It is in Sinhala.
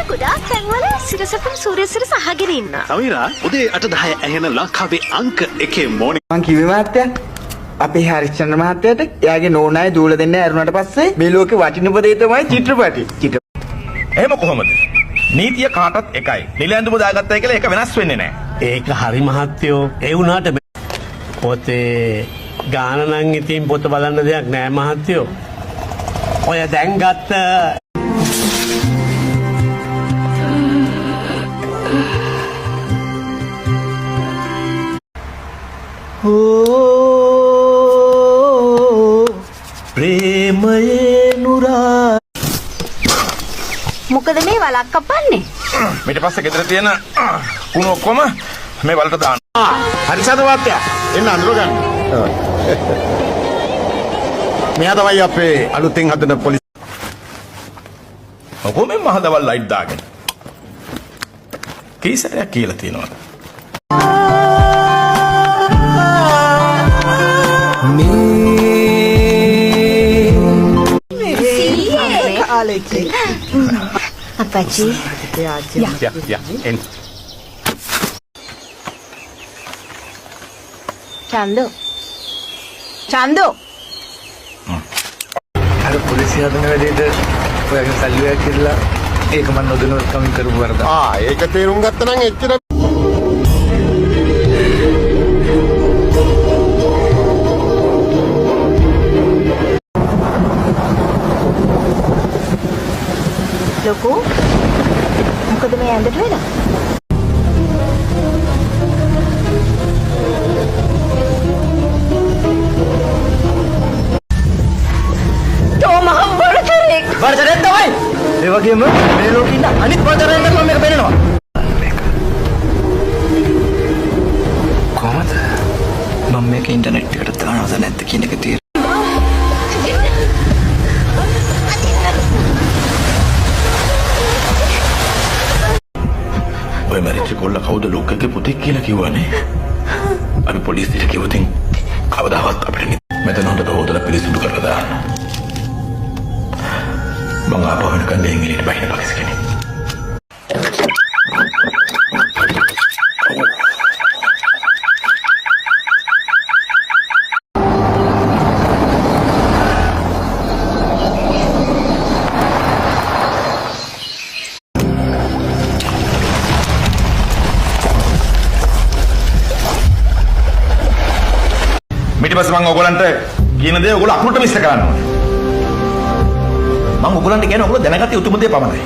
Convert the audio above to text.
ගොඩාක් තැන්වල සිරසතුන් සූර්යසිරස අහගෙන ඉන්නවා. සමීරා උදේ 8:10 ඇහෙන ලංකාවේ අංක 1 මොණින් මං කිව්වේ මහත්තයා අපේ හරිචන්ද්‍ර මහත්තයාට එයාගේ නෝනායි දූල දෙන්න ඇරුණාට පස්සේ මේ ලෝකේ වටින උපදේ තමයි චිත්‍රපටි. එහෙම කොහොමද? නීතිය කාටත් එකයි. නිල ඇඳුම දාගත්තයි කියලා ඒක වෙනස් වෙන්නේ නැහැ. ඒක හරි මහත්තයෝ. ඒ වුණාට පොතේ ගාන නම් ඉතින් පොත බලන්න දෙයක් නෑ මහත්තයෝ. ඔය දැන් ගත්ත ප්‍රේමයේ නුරා මොකද මේ වලක් කපන්නේ? ඊට පස්සේ ගෙදර තියෙන කුණු ඔක්කොම මේ වලට දාන්න. හරිසද වාත්‍යා එන්න අඳුර ගන්න. මෙයා තමයි අපේ අලුතෙන් හදන පොලිස්. ඔකෝ මේ මහදවල් ලයිට් දාගෙන. කීසරයක් කියලා තියෙනවා. අපච්චි යා එන්න. චන්දෝ අර පොලිසිය හදන වැඩේට ඔයගෙන් සල්ලියක් කියලා ඒක මන් නොදැනුවත් කමින් කරපු වරද. ඒක තේරුම් ගත්තා නම් එච්චර ලොකෝ මොකද මේ ඇඳට වෙලා? වරදරෙක් තමයි. ඒ වගේම මේ ලෝකේ ඉන්න අනිත් වරදරෙන්ට මම මේක බේරනවා. කොහමද? මම මේක ඉන්ටර්නෙට් එකට දානවද නැද්ද කියන එක තීරණය. ඔය මැරිච්ච කොල්ල කවුද ලොක්කගේ පුතෙක් කියලා කිව්වනේ. අපි පොලිසියට කිව්වොතින් කවදාවත් අපිට මෙතන හොඳට හොදලා පිළිසුදු කරලා දාන්න. මම ආපහු වෙනකන් දෙංගිලට බහින පස්සේ කෙනෙක්. ඊට පස්සේ මම ඔයගොල්ලන්ට කියන දේ ඔයගොල්ලෝ අකුරට මිශ්‍ර කරන්න ඕනේ. මම ඔයගොල්ලන්ට කියන්නේ ඔයගොල්ලෝ දැනගත්තේ උතුම් දේ පමණයි.